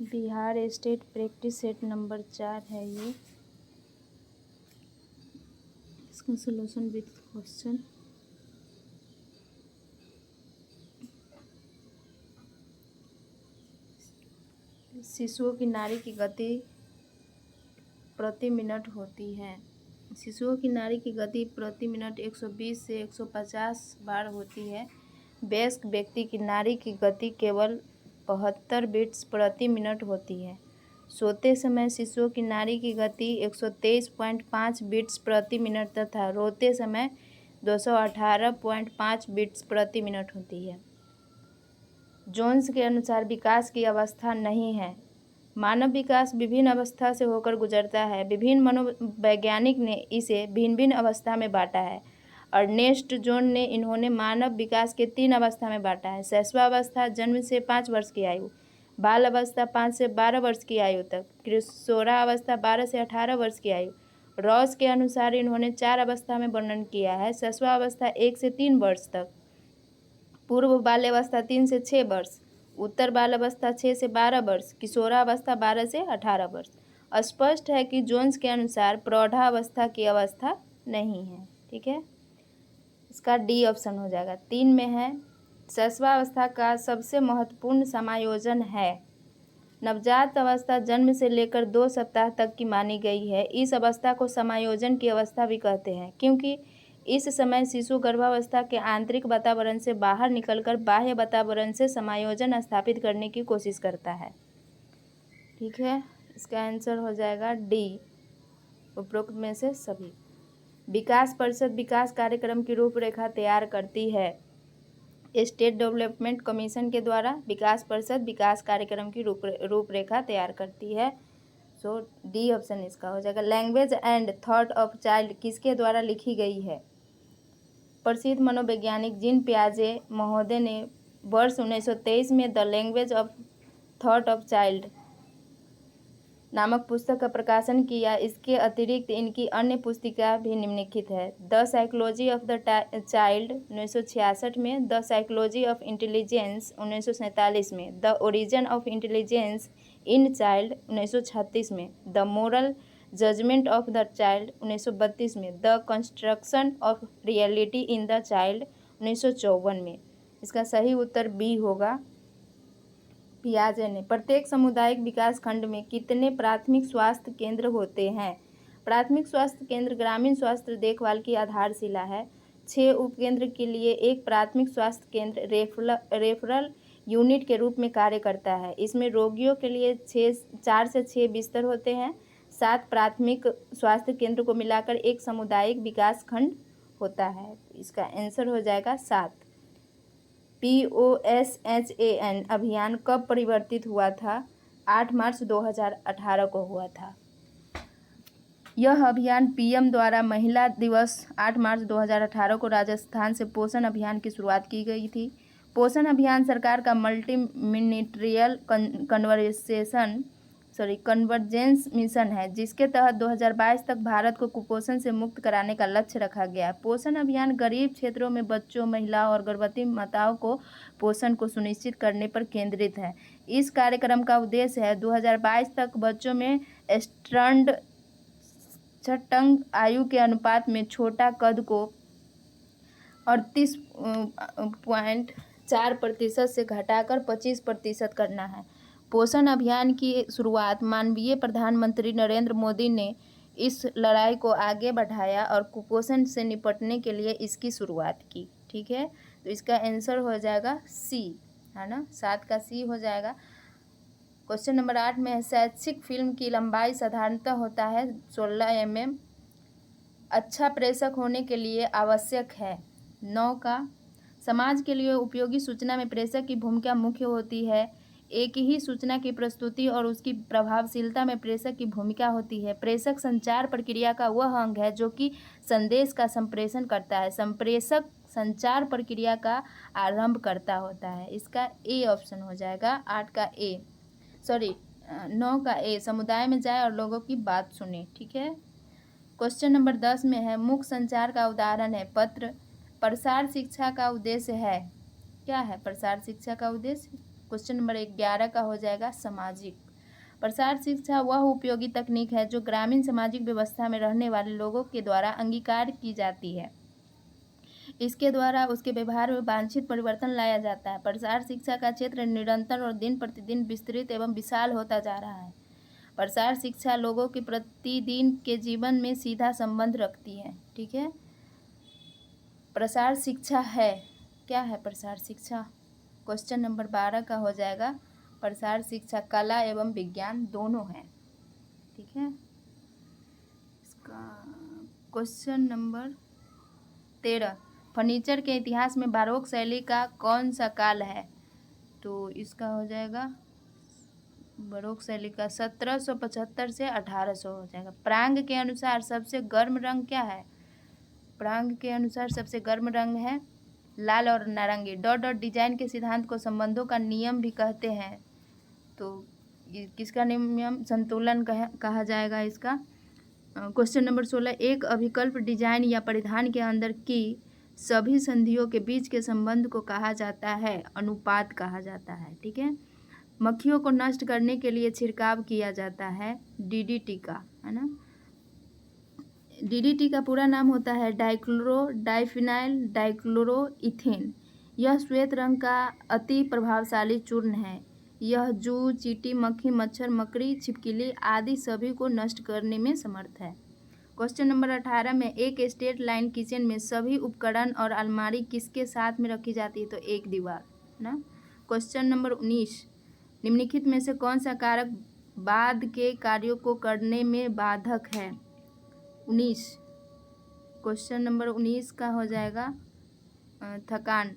Bihar state practice set number 4 है ये। इसका सॉल्यूशन विथ क्वेश्चन। शिशुओं की नाड़ी की गति प्रति मिनट होती है। शिशुओं की नाड़ी की गति प्रति मिनट 120 से 150 बार होती है। वयस्क व्यक्ति की नाड़ी की गति केवल 72 बीट्स प्रति मिनट होती है। सोते समय शिशुओं की नाड़ी की गति 123.5 बीट्स प्रति मिनट तथा रोते समय 218.5 बीट्स प्रति मिनट होती है। जोन्स के अनुसार विकास की अवस्था नहीं है। मानव विकास विभिन्न अवस्था से होकर गुजरता है। विभिन्न मनोवैज्ञानिक ने इसे भिन्न भिन्न अवस्था में बांटा है। अर्नेस्ट जोन ने इन्होंने मानव विकास के 3 अवस्था में बांटा है। शैशवावस्था जन्म से 5 वर्ष की आयु, बाल अवस्था 5 से 12 वर्ष की आयु तक, किशोरावस्था 12 से 18 वर्ष की आयु। रॉस के अनुसार इन्होंने 4 अवस्था में वर्णन किया है। शैशवावस्था 1 से 3 वर्ष तक, पूर्व बाल्यावस्था 3 से 6 वर्ष, उत्तर बाल्यावस्था 6 से 12 वर्ष, किशोरावस्था 12 से 18 वर्ष। स्पष्ट है कि जोन्स के अनुसार प्रौढ़ावस्था की अवस्था नहीं है। ठीक है, इसका डी ऑप्शन हो जाएगा। 3 में है, शैशवावस्था का सबसे महत्वपूर्ण समायोजन है। नवजात अवस्था जन्म से लेकर 2 सप्ताह तक की मानी गई है। इस अवस्था को समायोजन की अवस्था भी कहते हैं, क्योंकि इस समय शिशु गर्भावस्था के आंतरिक वातावरण से बाहर निकलकर बाह्य वातावरण से समायोजन स्थापित करने की कोशिश करता है। ठीक है, इसका आंसर हो जाएगा डी, उपरोक्त में से सभी। विकास परिषद विकास कार्यक्रम की रूपरेखा तैयार करती है। स्टेट डेवलपमेंट कमीशन के द्वारा विकास परिषद विकास कार्यक्रम की रूपरेखा तैयार करती है। सो डी ऑप्शन इसका हो जाएगा। Language and thought of child किसके द्वारा लिखी गई है? प्रसिद्ध मनोवैज्ञानिक जीन पियाजे महोदय ने वर्ष 1923 में the language of thought of child नामक पुस्तक का प्रकाशन किया। इसके अतिरिक्त इनकी अन्य पुस्तिका भी निम्नलिखित है। The psychology of the child 1966 में, द साइकोलॉजी ऑफ इंटेलिजेंस 1947 में, the origin of intelligence in child 1936 में, the moral judgement of the child 1932 में, the construction of reality in the child 1954 में। इसका सही उत्तर बी होगा। पियाजे ने प्रत्येक सामुदायिक विकास खंड में कितने प्राथमिक स्वास्थ्य केंद्र होते हैं? प्राथमिक स्वास्थ्य केंद्र ग्रामीण स्वास्थ्य देखभाल की आधारशिला है। 6 उपकेंद्र के लिए एक प्राथमिक स्वास्थ्य केंद्र रेफरल यूनिट के रूप में कार्य करता है। इसमें रोगियों के लिए 4 से 6 बिस्तर होते हैं। 7 प्राथमिक स्वास्थ्य केंद्र को मिलाकर एक सामुदायिक विकास खंड होता है। इसका आंसर हो जाएगा 7। POSHAN अभियान कब परिवर्तित हुआ था? 8 मार्च 2018 को हुआ था। यह अभियान PM द्वारा महिला दिवस 8 मार्च 2018 को राजस्थान से पोषण अभियान की शुरुआत की गई थी। पोषण अभियान सरकार का मल्टी मिनिस्ट्रियल कन्वर्जेंस मिशन है, जिसके तहत 2022 तक भारत को कुपोषण से मुक्त कराने का लक्ष्य रखा गया। पोषण अभियान गरीब क्षेत्रों में बच्चों, महिलाओं और गर्भवती माताओं को पोषण को सुनिश्चित करने पर केंद्रित है। इस कार्यक्रम का उद्देश्य है 2022 तक बच्चों में स्तनंग आयु के अनुपात में छोटा कद को 38.4% से घटाकर 25% करना है। पोषण अभियान की शुरुआत माननीय प्रधानमंत्री नरेंद्र मोदी ने इस लड़ाई को आगे बढ़ाया और कुपोषण से निपटने के लिए इसकी शुरुआत की। ठीक है, तो इसका आंसर हो जाएगा सी, है ना, 7 का सी हो जाएगा। क्वेश्चन नंबर 8 में है, शैक्षिक फिल्म की लंबाई साधारणतः होता है 16 mm। अच्छा प्रेषक होने के लिए आवश्यक है 9 का। समाज के लिए उपयोगी सूचना में प्रेषक की भूमिका मुख्य होती है। एक ही सूचना की प्रस्तुति और उसकी प्रभावशीलता में प्रेषक की भूमिका होती है। प्रेषक संचार प्रक्रिया का वह अंग है जो कि संदेश का संप्रेषण करता है। संप्रेषक संचार प्रक्रिया का आरंभ करता होता है। इसका ए ऑप्शन हो जाएगा। 9 का ए, समुदाय में जाए और लोगों की बात सुने। ठीक है, क्वेश्चन नंबर 10 में है, मुख्य संचार का उदाहरण है पत्र। प्रसार शिक्षा का उद्देश्य है, क्या है प्रसार शिक्षा का उद्देश्य? क्वेश्चन नंबर 11 का हो जाएगा सामाजिक। प्रसार शिक्षा वह उपयोगी तकनीक है जो ग्रामीण सामाजिक व्यवस्था में रहने वाले लोगों के द्वारा अंगीकार की जाती है। इसके द्वारा उसके व्यवहार में वांछित परिवर्तन लाया जाता है। प्रसार शिक्षा का क्षेत्र निरंतर और दिन प्रतिदिन विस्तृत एवं विशाल होता जा रहा है। प्रसार शिक्षा लोगों के प्रतिदिन के जीवन में सीधा संबंध रखती है। ठीक है, प्रसार शिक्षा है, क्या है प्रसार शिक्षा? क्वेश्चन नंबर 12 का हो जाएगा प्रसार शिक्षा कला एवं विज्ञान दोनों है। ठीक है, इसका क्वेश्चन नंबर 13, फर्नीचर के इतिहास में बारोक शैली का कौन सा काल है? तो इसका हो जाएगा बारोक शैली का 1775 से 1800 हो जाएगा। प्रांग के अनुसार सबसे गर्म रंग क्या है? प्रांग के अनुसार सबसे गर्म रंग है लाल और नारंगी। डॉट डॉट डिजाइन के सिद्धांत को संबंधों का नियम भी कहते हैं। तो किसका नियम? संतुलन कहा जाएगा इसका। क्वेश्चन नंबर 16, एक अभिकल्प डिजाइन या परिधान के अंदर की सभी संधियों के बीच के संबंध को कहा जाता है अनुपात कहा जाता है। ठीक है, मक्खियों को नष्ट करने के लिए छिड़काव किया जाता है डीडीटी का, है ना। डीडीटी का पूरा नाम होता है डाइक्लोरो डाइफिनाइल डाइक्लोरोइथेन। यह श्वेत रंग का अति प्रभावशाली चूर्ण है। यह जू, चींटी, मक्खी, मच्छर, मकड़ी, छिपकली आदि सभी को नष्ट करने में समर्थ है। क्वेश्चन नंबर 18 में एक स्ट्रेट लाइन किचन में सभी उपकरण और अलमारी किसके साथ में रखी जाती है? तो एक दीवार, ना। क्वेश्चन नंबर 19, निम्नलिखित में से कौन सा कारक बाद के कार्यों को करने में बाधक है? 19, क्वेश्चन नंबर 19 का हो जाएगा थकान।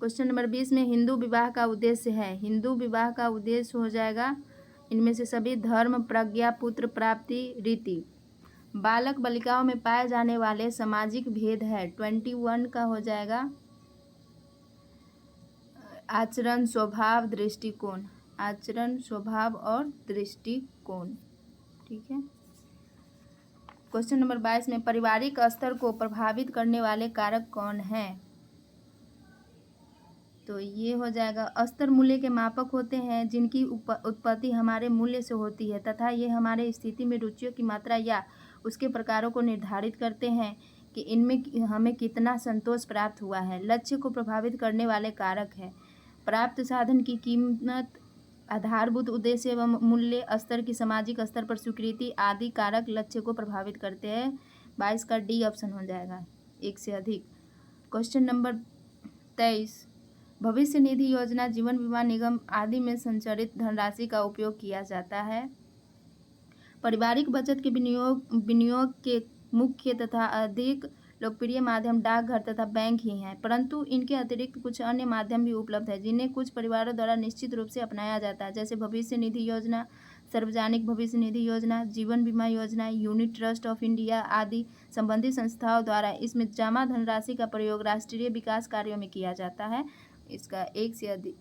क्वेश्चन नंबर 20 में हिंदू विवाह का उद्देश्य है। हिंदू विवाह का उद्देश्य हो जाएगा इनमें से सभी धर्म, प्रज्ञा, पुत्र प्राप्ति, रीति। बालक बालिकाओं में पाए जाने वाले सामाजिक भेद है। 21 का हो जाएगा आचरण, स्वभाव, दृष्टिकोण। आचरण, स्वभाव और दृष्टिकोण। ठीक है, क्वेश्चन नंबर 22 में पारिवारिक स्तर को प्रभावित करने वाले कारक कौन हैं? तो ये हो जाएगा स्तर मूल्य के मापक होते हैं जिनकी उत्पत्ति हमारे मूल्य से होती है तथा ये हमारे स्थिति में रुचियों की मात्रा या उसके प्रकारों को निर्धारित करते हैं कि इनमें हमें कितना संतोष प्राप्त हुआ है। लक्ष्य को प्रभावित करने वाले कारक है प्राप्त साधन की कीमत, आधारभूत उद्देश्य एवं मूल्य, स्तर की सामाजिक स्तर पर स्वीकृति आदि कारक लक्ष्य को प्रभावित करते हैं। 22 का डी ऑप्शन हो जाएगा, एक से अधिक। क्वेश्चन नंबर 23, भविष्य निधि योजना, जीवन बीमा निगम आदि में संचरित धनराशि का उपयोग किया जाता है। पारिवारिक बचत के विनियोग के मुख्य तथा अधिक लोकप्रिय माध्यम डाकघर तथा बैंक ही हैं, परंतु इनके अतिरिक्त कुछ अन्य माध्यम भी उपलब्ध है जिन्हें कुछ परिवारों द्वारा निश्चित रूप से अपनाया जाता है, जैसे भविष्य निधि योजना, सार्वजनिक भविष्य निधि योजना, जीवन बीमा योजना, यूनिट ट्रस्ट ऑफ इंडिया आदि संबंधित संस्थाओं द्वारा इसमें जमा धनराशि का प्रयोग राष्ट्रीय विकास कार्यों में किया जाता है। इसका एक से अधिक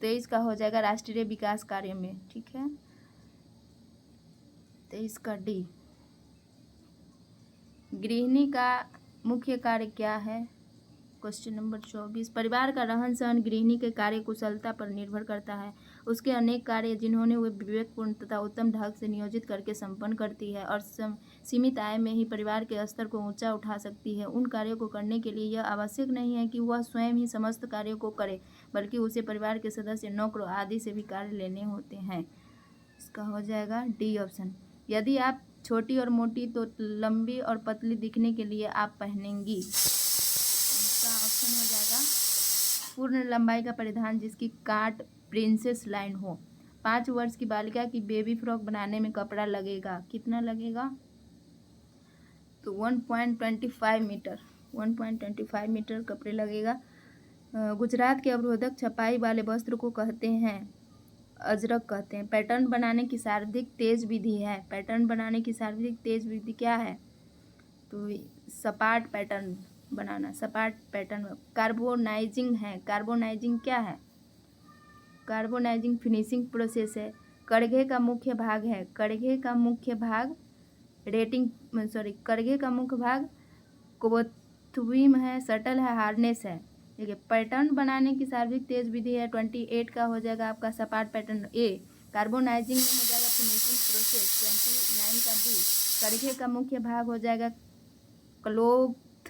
23 का हो जाएगा राष्ट्रीय विकास कार्य में। ठीक है, 23 का डी। गृहिणी का मुख्य कार्य क्या है? क्वेश्चन नंबर 24, परिवार का रहन सहन गृहिणी के कार्य कुशलता पर निर्भर करता है। उसके अनेक कार्य जिन्होंने वे विवेकपूर्ण तथा उत्तम ढंग से नियोजित करके संपन्न करती है और सीमित आय में ही परिवार के स्तर को ऊंचा उठा सकती है। उन कार्यों को करने के लिए यह आवश्यक नहीं है कि वह स्वयं ही समस्त कार्यों को करे, बल्कि उसे परिवार के सदस्य, नौकरों आदि से भी कार्य लेने होते हैं। इसका हो जाएगा डी ऑप्शन। यदि आप छोटी और मोटी तो लंबी और पतली दिखने के लिए आप पहनेंगी। इसका ऑप्शन हो जाएगा पूर्ण लंबाई का परिधान जिसकी काट प्रिंसेस लाइन हो। 5 वर्ष की बालिका की बेबी फ्रॉक बनाने में कपड़ा लगेगा, कितना लगेगा? तो 1.25 मीटर, 1.25 मीटर कपड़े लगेगा। गुजरात के अवरोधक छपाई वाले वस्त्र को कहते हैं अजरक कहते हैं। पैटर्न बनाने की सर्वाधिक तेज विधि है। पैटर्न बनाने की सर्वाधिक तेज विधि क्या है? तो सपाट पैटर्न बनाना, सपाट पैटर्न। कार्बोनाइजिंग है। कार्बोनाइजिंग क्या है? कार्बोनाइजिंग फिनिशिंग प्रोसेस है। कड़घे का मुख्य भाग है। कड़घे का मुख्य भाग कड़घे का मुख्य भाग कोबोथुबिम है, शटल है, हार्नेस है। देखिए पैटर्न बनाने की सर्वाधिक तेज विधि है 28 का हो जाएगा आपका सपाट पैटर्न ए। कार्बोनाइजिंग में हो जाएगा फिनिशिंग प्रोसेस 29 का डी। कड़घे का मुख्य भाग हो जाएगा क्लोथ,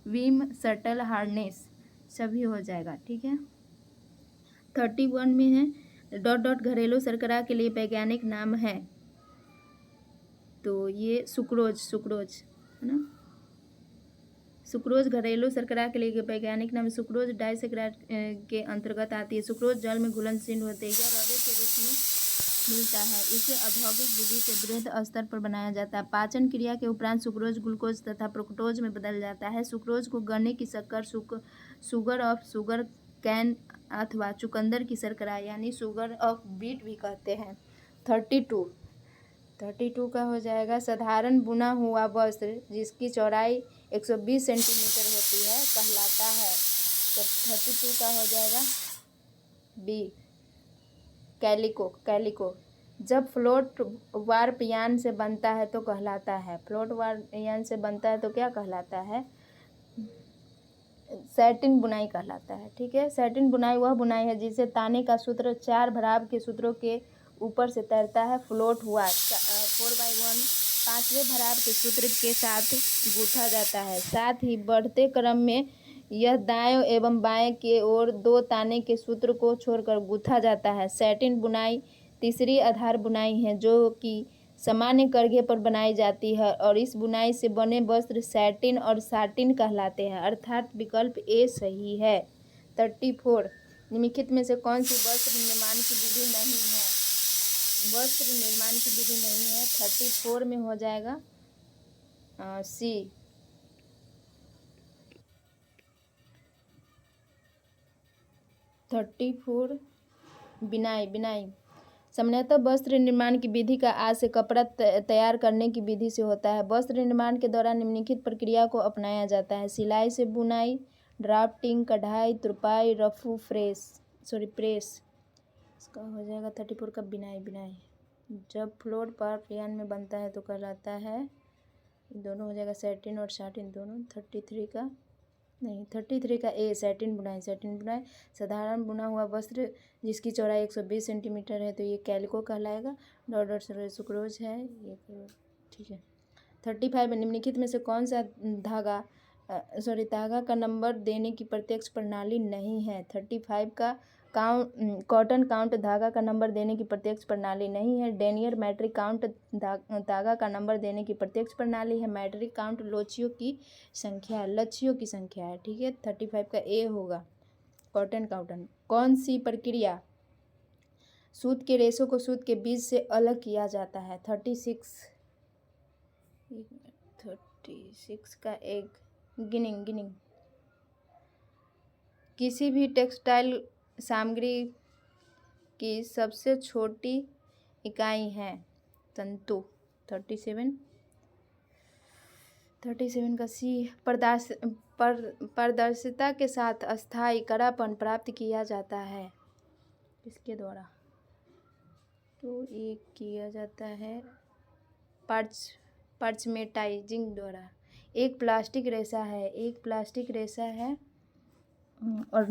विम, शटल, हार्नेस, सभी हो जाएगा। ठीक है। 31 में है डॉट डॉट घरेलू शर्करा के लिए वैज्ञानिक नाम है, तो ये सुक्रोज है ना। सुक्रोज घरेलू शर्करा के लिए वैज्ञानिक नाम सुक्रोज डाइसैकराइड के अंतर्गत आती है। सुक्रोज जल में घुलनशील होते हैं, यह रवे के रूप में मिलता है। इसे औद्योगिक विधि से बृहद स्तर पर बनाया जाता है। पाचन क्रिया के उपरांत सुक्रोज ग्लूकोज तथा फ्रुक्टोज में बदल जाता है। सुक्रोज को गन्ने की शक्कर, शुगर ऑफ शुगर कैन अथवा चुकंदर की शर्करा यानी शुगर ऑफ बीट भी कहते हैं। 32 का हो जाएगा साधारण बुना हुआ वस्त्र जिसकी चौड़ाई 120 सेंटीमीटर होती है कहलाता है। तो 32 का हो जाएगा बी कैलिको। जब फ्लोट वार्प यान से बनता है तो कहलाता है। फ्लोट वार्प यान से बनता है तो क्या कहलाता है? सैटिन बुनाई कहलाता है। ठीक है। सैटिन बुनाई वह बुनाई है जिसे ताने का सूत्र 4 भराव के सूत्रों के ऊपर से तैरता है। फ्लोट हुआ 4/1 5वें भराव के सूत्र के साथ गूंथा जाता है। साथ ही बढ़ते क्रम में यह दाएं एवं बाएं के ओर 2 ताने के सूत्र को छोड़कर गूंथा जाता है। सैटिन बुनाई तीसरी आधार बुनाई है जो कि सामान्य कड़घे पर बनाई जाती है और इस बुनाई से बने वस्त्र सैटिन और साटिन कहलाते हैं, अर्थात विकल्प ए सही है। 34 निम्नलिखित में से कौन सी वस्त्र निर्माण की विधि नहीं है? वस्त्र निर्माण की विधि नहीं है। 34 में हो जाएगा सी। 34 बिनाई सामान्यतः वस्त्र निर्माण की विधि का आज से कपड़ा तैयार करने की विधि से होता है। वस्त्र निर्माण के दौरान निम्नलिखित प्रक्रिया को अपनाया जाता है। सिलाई से बुनाई, ड्राफ्टिंग, कढ़ाई, तुरपाई, रफू, प्रेस। इसका हो जाएगा 34 का बिनाई। जब फ्लोट पर यान में बनता है तो कहलाता है, दोनों हो जाएगा सैटिन और साटिन दोनों। 33 का ए सैटिन बुनाई। साधारण बुना हुआ वस्त्र जिसकी चौड़ाई 120 सेंटीमीटर है तो ये कैलिको कहलाएगा। डॉट सुक्रोज है ये। ठीक है। 35 निम्नलिखित में से कौन सा धागा का नंबर देने की प्रत्यक्ष प्रणाली नहीं है? 35 का कॉटन काउंट धागा का नंबर देने की प्रत्यक्ष प्रणाली नहीं है। डेनियर मैट्रिक काउंट धागा का नंबर देने की प्रत्यक्ष प्रणाली है। मैट्रिक काउंट लच्छियों की संख्या है। ठीक है। 35 का ए होगा कॉटन काउंट। कौन सी प्रक्रिया सूत के रेशों को सूत के बीज से अलग किया जाता है? 36 का एक गिनिंग। किसी भी टेक्सटाइल सामग्री की सबसे छोटी इकाई है तंतु। 37 का सी पारदर्शिता के साथ अस्थायी कड़ापन प्राप्त किया जाता है किसके द्वारा? तो ये किया जाता है पार्चमेंटाइजिंग द्वारा। एक प्लास्टिक रेशा है और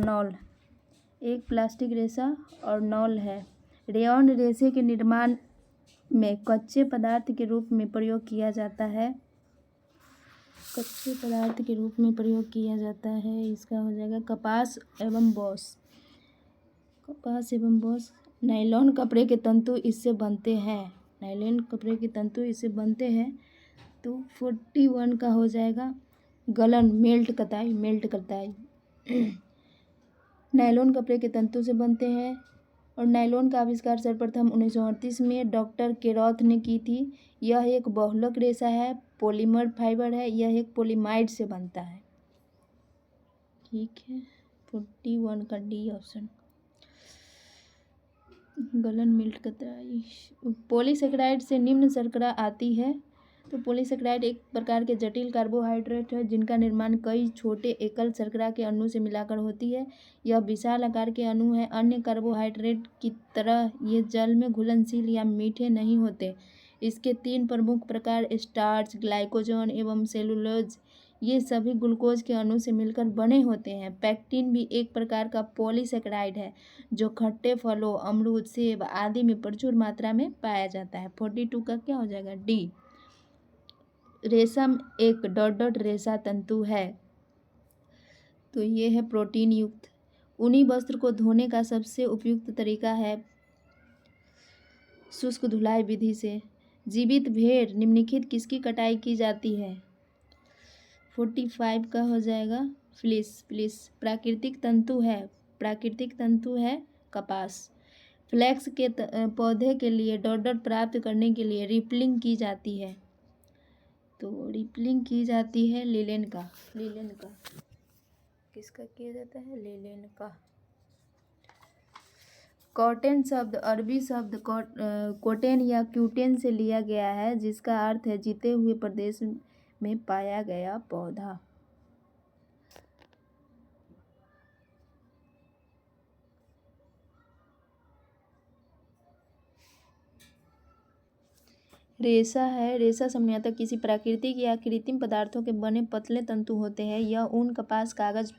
नॉल है। रेयॉन रेशे के निर्माण में कच्चे पदार्थ के रूप में प्रयोग किया जाता है। इसका हो जाएगा कपास एवं बॉस। नायलॉन कपड़े के तंतु इससे बनते हैं। तो 41 का हो जाएगा गलन मेल्ट कताई। नायलॉन कपड़े के तंतु से बनते हैं और नायलॉन का आविष्कार सर्वप्रथम 1938 में डॉक्टर केरॉथ ने की थी। यह एक बहुलक रेशा है, पॉलीमर फाइबर है। यह एक पॉलीमाइड से बनता है। ठीक है। 41 का डी ऑप्शन गलन मिल्ट कतराई। पॉलीसेकेराइड से निम्न शर्करा आती है। तो पॉलीसेकेराइड एक प्रकार के जटिल कार्बोहाइड्रेट है जिनका निर्माण कई छोटे एकल शर्करा के अणु से मिलाकर होती है। यह विशाल आकार के अणु है। अन्य कार्बोहाइड्रेट की तरह ये जल में घुलनशील या मीठे नहीं होते। इसके 3 प्रमुख प्रकार स्टार्च, ग्लाइकोजन एवं सेलुलोज ये सभी ग्लूकोज के अणु से मिलकर बने होते हैं। पैक्टिन भी एक प्रकार का पॉलीसेकेराइड है जो खट्टे फलों, अमरूद, सेब आदि में प्रचुर मात्रा में पाया जाता है। 42 का क्या हो जाएगा? डी। रेशम एक डॉट डॉट रेशा तंतु है। तो ये है प्रोटीन युक्त। ऊनी वस्त्र को धोने का सबसे उपयुक्त तरीका है शुष्क धुलाई विधि से। जीवित भेड़ निम्नलिखित किसकी कटाई की जाती है? 45 का हो जाएगा फ्लिस। फ्लिस प्राकृतिक तंतु है। प्राकृतिक तंतु है कपास। फ्लैक्स के पौधे के लिए डॉट डॉट प्राप्त करने के लिए रिपलिंग की जाती है। तो रिपलिंग की जाती है लिलेन का। लिलेन का किसका किया जाता है? लिलेन का। कॉटन शब्द अरबी शब्द कोटेन या क्यूटेन से लिया गया है जिसका अर्थ है जीते हुए प्रदेश में पाया गया पौधा। रेशा है। रेशा सामान्यतः किसी प्राकृतिक या कृत्रिम पदार्थों के बने पतले तंतु होते हैं। यह ऊन, कपास, कागज,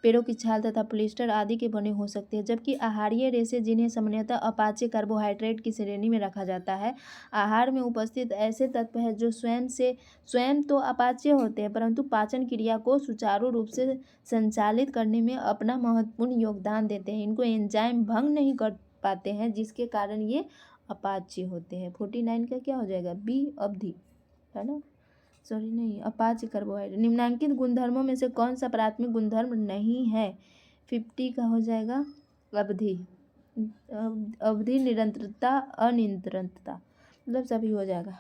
पेड़ों की छाल तथा पॉलिएस्टर आदि के बने हो सकते हैं। जबकि आहारीय रेशे, जिन्हें सामान्यतः अपाचे कार्बोहाइड्रेट की श्रेणी में रखा जाता है, आहार में उपस्थित ऐसे तत्व हैं जो स्वयं तो अपाचे होते हैं परंतु पाचन क्रिया को सुचारू रूप से संचालित करने में अपना महत्वपूर्ण योगदान देते हैं। इनको एंजाइम भंग नहीं कर पाते हैं जिसके कारण ये अपाचे होते हैं। 49 का क्या हो जाएगा? बी अवधि, है ना? सॉरी नहीं, अपाचे कार्बोहाइड्रेट। निम्नलिखित गुणधर्मों में से कौन सा प्राथमिक गुणधर्म नहीं है? 50 का हो जाएगा अवधि। अवधि, निरंतरता, अनिरंतरता, मतलब सभी हो जाएगा।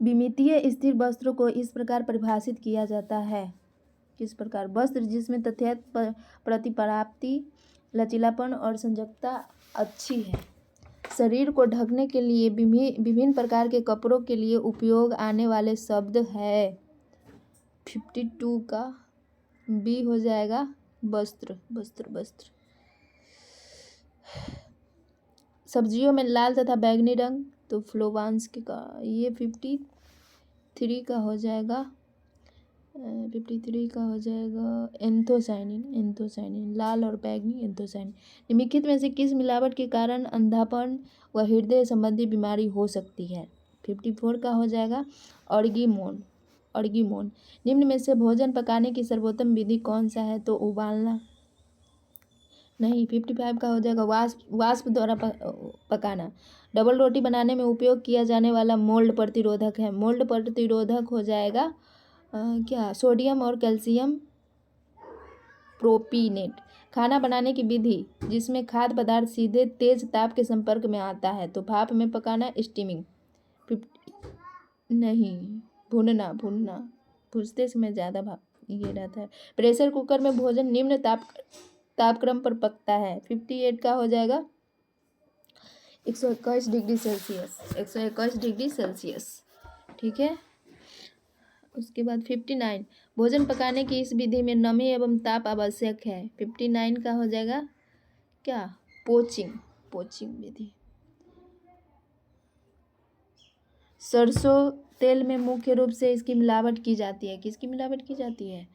विमितीय स्थिर वस्त्रों को इस प्रकार परिभाषित किया जाता है। किस प्रकार? वस्त्र जिसमें तथ्यत प्रतिप्राप्ति, लचीलापन और संजकता अच्छी है। शरीर को ढकने के लिए विभिन्न प्रकार के कपड़ों के लिए उपयोग आने वाले शब्द है। 52 का बी हो जाएगा वस्त्र। वस्त्र वस्त्र। सब्जियों में लाल तथा बैंगनी रंग, तो फ्लोवांस का। ये 53 का हो जाएगा 53 का हो जाएगा एंथोसाइनिन। एंथोसाइनिन लाल और बैंगनी एंथोसाइनिन। निम्नलिखित में से किस मिलावट के कारण अंधापन व हृदय संबंधी बीमारी हो सकती है? 54 का हो जाएगा अर्गीमोन। अर्गीमोन। निम्न में से भोजन पकाने की सर्वोत्तम विधि कौन सा है? तो उबालना नहीं। 55 का हो जाएगा वाष्प द्वारा पकाना। डबल रोटी बनाने में उपयोग किया जाने वाला मोल्ड प्रतिरोधक है। मोल्ड प्रतिरोधक हो जाएगा क्या? सोडियम और कैल्शियम प्रोपीनेट। खाना बनाने की विधि जिसमें खाद्य पदार्थ सीधे तेज ताप के संपर्क में आता है, तो भाप में पकाना, स्टीमिंग। 50 नहीं, भूनना। भूनना भूनते समय ज़्यादा भाप ये रहता है। प्रेशर कुकर में भोजन निम्न तापक्रम पर पकता है। 58 का हो जाएगा 121 डिग्री सेल्सियस। 121 डिग्री सेल्सियस, ठीक है। उसके बाद 59, भोजन पकाने की इस विधि में नमी एवं ताप आवश्यक है। 59 का हो जाएगा क्या? पोचिंग। पोचिंग विधि। सरसों तेल में मुख्य रूप से इसकी मिलावट की जाती है। किसकी मिलावट की जाती है?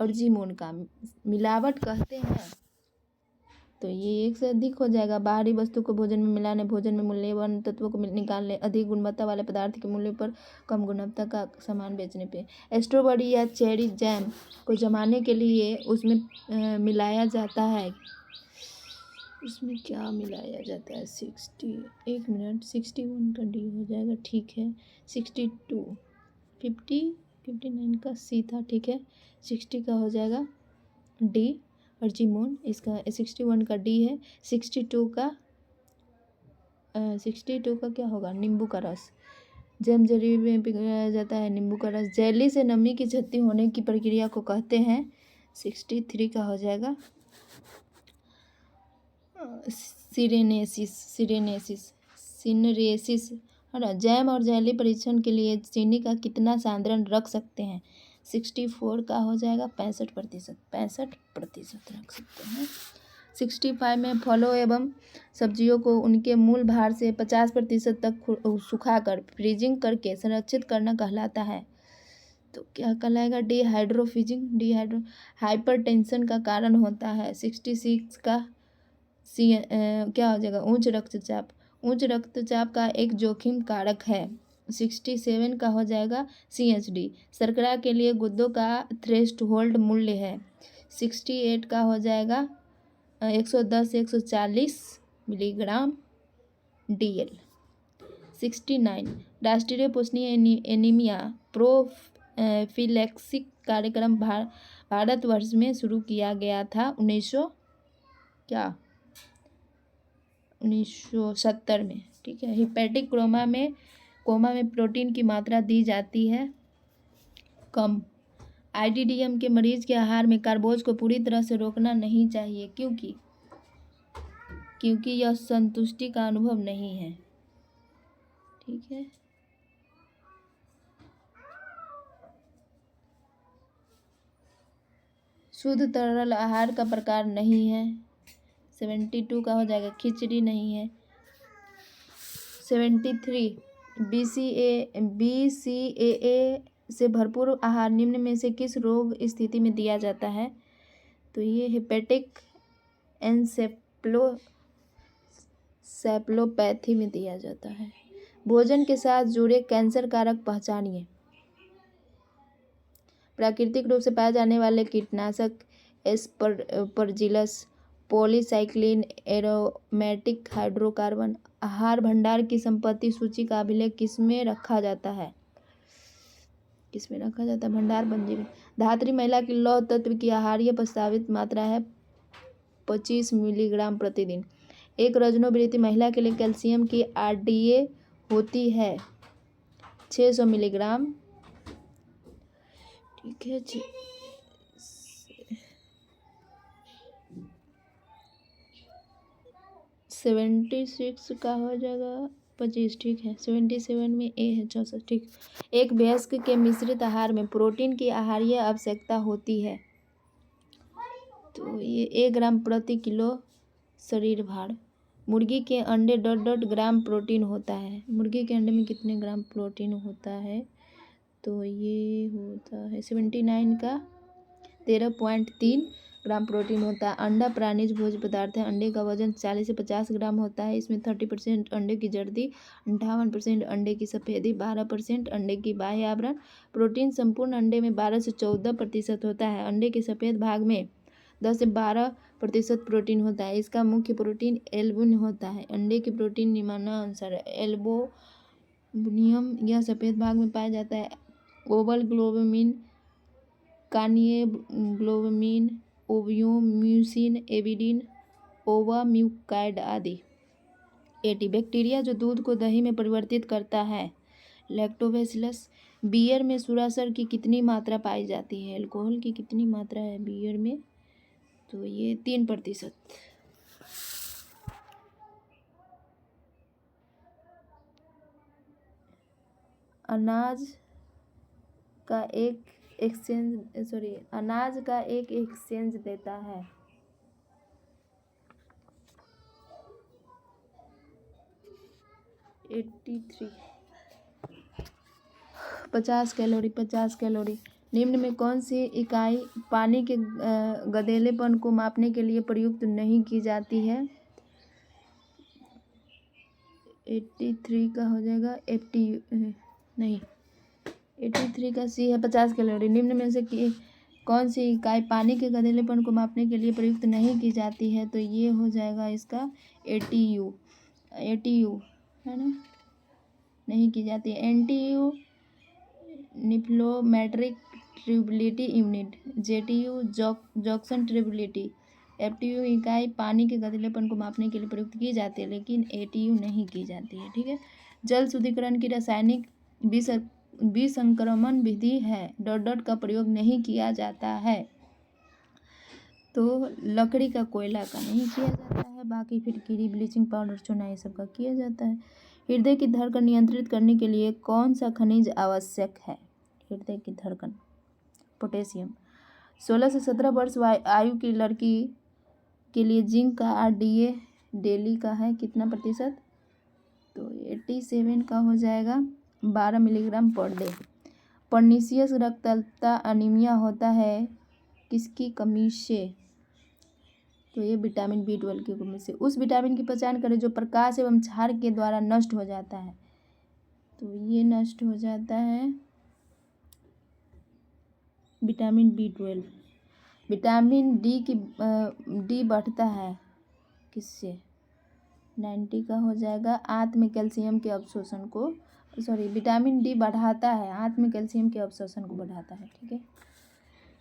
अर्जिमोन का मिलावट कहते हैं। तो ये एक से अधिक हो जाएगा। बाहरी वस्तु को भोजन में मिलाने, भोजन में मूल्यवान तत्वों को निकालने, अधिक गुणवत्ता वाले पदार्थ के मूल्य पर कम गुणवत्ता का सामान बेचने पे। स्ट्रॉबेरी या चेरी जैम को जमाने के लिए उसमें मिलाया जाता है। उसमें क्या मिलाया जाता है? 1 मिनट 61 का डी हो जाएगा, ठीक है। 62 59 का सी था, ठीक है। 60 का हो जाएगा डी अर्जिमोन। इसका 61 का डी है। 62 का क्या होगा? नींबू का रस। जैम जेली में पिघलाया जाता है नींबू का रस। जेली से नमी की क्षति होने की प्रक्रिया को कहते हैं। 63 का हो जाएगा सिनेरेसिस, है ना। जैम और जेली परीक्षण के लिए चीनी का कितना सांद्रण रख सकते हैं? 64 का हो जाएगा 65%। 65% रख सकते हैं। 65 में फलों एवं सब्जियों को उनके मूल भार से 50% तक सुखाकर फ्रीजिंग करके संरक्षित करना कहलाता है। तो क्या कहलाएगा? डिहाइड्रो हाइपरटेंशन का कारण होता है। 66 का क्या हो जाएगा? उच्च रक्तचाप। उच्च रक्तचाप का एक जोखिम कारक है। 67 का हो जाएगा CHD, शर्करा के लिए गुर्दों का थ्रेशोल्ड मूल्य है। 68 का हो जाएगा 110 से 140 मिलीग्राम DL। 69 राष्ट्रीय पोषणीय एनीमिया प्रोफिलैक्सिस कार्यक्रम भारतवर्ष में शुरू किया गया था 1970 में। ठीक है। हिपैटिक कोमा में प्रोटीन की मात्रा दी जाती है कम। IDDM के मरीज के आहार में कार्बोज को पूरी तरह से रोकना नहीं चाहिए क्योंकि यह संतुष्टि का अनुभव नहीं है। ठीक है। शुद्ध तरल आहार का प्रकार नहीं है। 72 का हो जाएगा खिचड़ी नहीं है। 73 BCAA से भरपूर आहार निम्न में से किस रोग स्थिति में दिया जाता है? तो ये हेपेटिक एन्सेफलोपैथी में दिया जाता है। भोजन के साथ जुड़े कैंसर कारक पहचानिए। प्राकृतिक रूप से पाए जाने वाले कीटनाशक एस्परजिलस, पॉलीसाइक्लिन, एरोमेटिक हाइड्रोकार्बन। आहार भंडार की संपत्ति सूची का अभिलेख किसमें रखा जाता है? भंडार पंजी में। धात्री महिला की लौह तत्व की आहारीय प्रस्तावित मात्रा है 25 मिलीग्राम प्रतिदिन। एक रजनोवृत्ति महिला के लिए कैल्शियम की RDA होती है 600 मिलीग्राम। ठीक है। 76 का हो जाएगा 25। ठीक है। 77 में A है 64। ठीक। एक वयस्क के मिश्रित आहार में प्रोटीन की आहारीय आवश्यकता होती है तो ये 1 ग्राम प्रति किलो शरीर भार। मुर्गी के अंडे ... ग्राम प्रोटीन होता है। मुर्गी के अंडे में कितने ग्राम प्रोटीन होता है? तो ये होता है 79 का 13.3 ग्राम प्रोटीन होता है। अंडा प्राणिज भोज्य पदार्थ है। अंडे का वजन 40 से 50 ग्राम होता है। इसमें 30% अंडे की जर्दी, 58% अंडे की सफेदी, 12% अंडे की बाह्य आवरण। प्रोटीन संपूर्ण अंडे में 12 से 14% होता है। अंडे के सफेद भाग में 10 से 12% प्रोटीन होता है। इसका मुख्य प्रोटीन एल्बुमिन होता है। अंडे की प्रोटीन निम्नानुसार है। एल्बुमिन यह सफेद भाग में पाया जाता है। ओवल ग्लोबुमिन, कार्निये ग्लोबुमिन, ओवियोम्यूसिन, एविडिन, ओवाम्यूकाइड आदि। 80 बैक्टीरिया जो दूध को दही में परिवर्तित करता है लैक्टोबैसिलस। बियर में सुरासर की कितनी मात्रा पाई जाती है? अल्कोहल की कितनी मात्रा है बियर में? तो ये 3%। अनाज का एक एक्सचेंज देता है 83 50 कैलोरी। निम्न में कौन सी इकाई पानी के गधेलेपन को मापने के लिए प्रयुक्त नहीं की जाती है? 83 का हो जाएगा 83 का C है 50 कैलोरी। निम्न में से कौन सी इकाई पानी के गधेलेपन को मापने के लिए प्रयुक्त नहीं की जाती है? तो ये हो जाएगा इसका ATU है ना, नहीं की जाती है। NTU nephelometric turbidity unit, JTU Jackson turbidity. FTU इकाई पानी के गधेलेपन को मापने के लिए प्रयुक्त की जाती है लेकिन ATU नहीं की जाती है। ठीक है। जल शुद्धिकरण की रासायनिक विसंक्रमण विधि है ... का प्रयोग नहीं किया जाता है। तो लकड़ी का, कोयला का नहीं किया जाता है। बाकी फिटकिरी, ब्लीचिंग पाउडर, चूना ये सब का किया जाता है। हृदय की धड़कन नियंत्रित करने के लिए कौन सा खनिज आवश्यक है? हृदय की धड़कन पोटेशियम। 16 से 17 वर्ष आयु की लड़की के लिए जिंक का RDA डेली का है कितना प्रतिशत? तो 87 का हो जाएगा 12 milligram per day. Pernicious रक्तअल्पता anaemia होता है किसकी कमी से? तो ये विटामिन B12 की कमी से। उस विटामिन की पहचान करें जो प्रकाश एवं क्षार के द्वारा नष्ट हो जाता है। तो ये नष्ट हो जाता है विटामिन B12। विटामिन डी बढ़ता है किससे? 90 का हो जाएगा आंत में कैल्शियम के अवशोषण को, विटामिन डी बढ़ाता है आंत में कैल्शियम के अवशोषण को बढ़ाता है। ठीक है।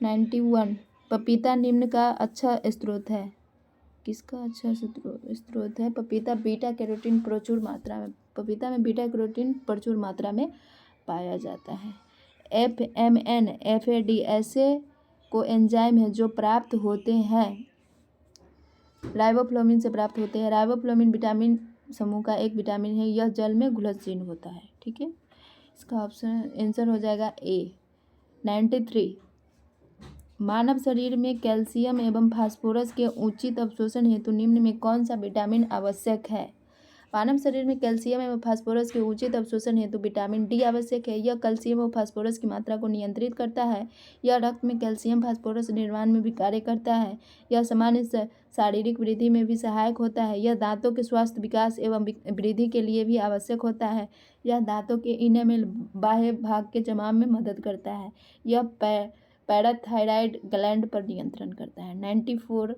91 पपीता निम्न का अच्छा स्रोत है। किसका अच्छा स्रोत है? पपीता बीटा कैरोटीन प्रचुर मात्रा में, पपीता में बीटा कैरोटीन प्रचुर मात्रा में पाया जाता है। FMN FAD ऐसे को एंजाइम है जो प्राप्त होते हैं राइबोफ्लाविन से प्राप्त होते हैं। राइबोफ्लाविन विटामिन समूह का एक विटामिन है, यह जल में घुलनशील होता है। ठीक है, इसका ऑप्शन आंसर हो जाएगा A। 93 मानव शरीर में कैल्शियम एवं फास्फोरस के उचित अवशोषण हेतु निम्न में कौन सा विटामिन आवश्यक है? मानव शरीर में कैल्शियम एवं फास्फोरस के उचित अवशोषण हेतु विटामिन डी आवश्यक है। यह कैल्शियम और फास्फोरस की मात्रा को नियंत्रित करता है। यह रक्त में कैल्शियम फास्फोरस निर्माण में भी कार्य करता है। यह सामान्य शारीरिक वृद्धि में भी सहायक होता है। यह दांतों के स्वास्थ्य विकास एवं वृद्धि के लिए भी आवश्यक होता है। यह दांतों के इनेमेल बाह्य भाग के जमाव में मदद करता है। यह पैराथायराइड ग्लैंड पर नियंत्रण करता है। 94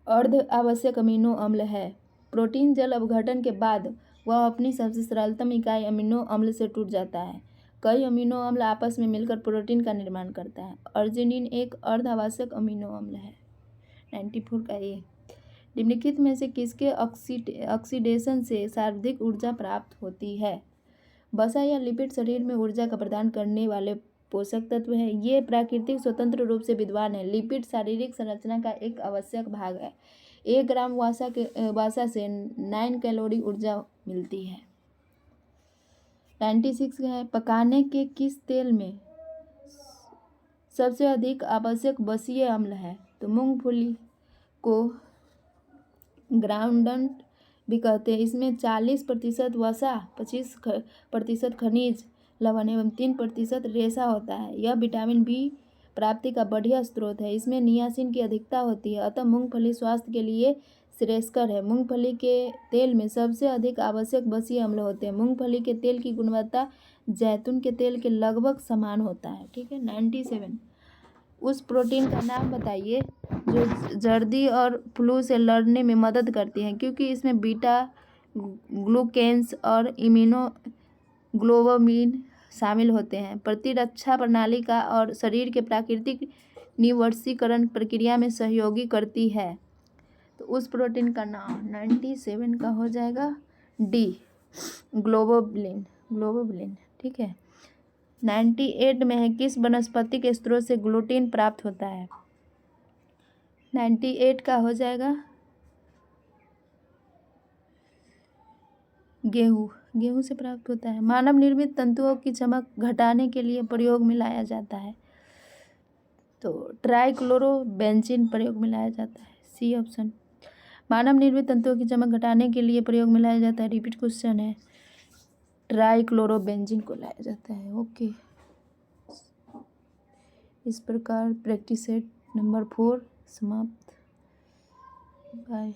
अर्ध आवश्यक अमीनो अम्ल है। प्रोटीन जल अपघटन के बाद वह अपनी सबसे सरलतम इकाई अमीनो अम्ल से टूट जाता है। कई अमीनो अम्ल आपस में मिलकर प्रोटीन का निर्माण करता है। अर्जिनिन एक अर्ध आवश्यक अमीनो अम्ल है। 94 का ये निम्नलिखित में से किसके ऑक्सीडेशन से सर्वाधिक ऊर्जा प्राप्त होती है? वसा या लिपिड शरीर में ऊर्जा का प्रदान करने वाले पोषक तत्व है। ये प्राकृतिक स्वतंत्र रूप से विद्यमान है। लिपिड शारीरिक संरचना का एक आवश्यक भाग है। 1 ग्राम वसा से 9 कैलोरी ऊर्जा मिलती है। 96 है पकाने के किस तेल में सबसे अधिक आवश्यक वसीय अम्ल है? तो मूंगफली को ग्राउंडनट भी कहते हैं। इसमें 40% वसा, 25% खनिज लवण एवं 3% रेशा होता है। यह विटामिन बी प्राप्ति का बढ़िया स्रोत है। इसमें नियासिन की अधिकता होती है, अतः मूंगफली स्वास्थ्य के लिए श्रेयस्कर है। मूंगफली के तेल में सबसे अधिक आवश्यक वसीय अम्ल होते हैं। मूंगफली के तेल की गुणवत्ता जैतून के तेल के लगभग समान होता है। ठीक है। 97 उस प्रोटीन का नाम बताइए जो जर्दी और फ्लू से लड़ने में मदद करती है, क्योंकि इसमें बीटा ग्लूकेन्स और इम्यूनोग्लोबुलिन शामिल होते हैं। प्रतिरक्षा प्रणाली का और शरीर के प्राकृतिक निवर्सीकरण प्रक्रिया में सहयोगी करती है। तो उस प्रोटीन का नाम 97 का हो जाएगा डी, ग्लोबुलिन। ठीक है। 98 में है किस वनस्पति के स्रोत से ग्लूटीन प्राप्त होता है? 98 का हो जाएगा गेहूं से प्राप्त होता है। मानव निर्मित तंतुओं की चमक घटाने के लिए प्रयोग में लाया जाता है। तो ट्राइक्लोरोबेंजीन प्रयोग में लाया जाता है। C option. मानव निर्मित तंतुओं की चमक घटाने के लिए प्रयोग में लाया जाता है। रिपीट क्वेश्चन है, ट्राइक्लोरोबेंजीन को लाया जाता है। ओके, इस प्रकार प्रैक्टिस सेट नंबर 4 समाप्त। बाय।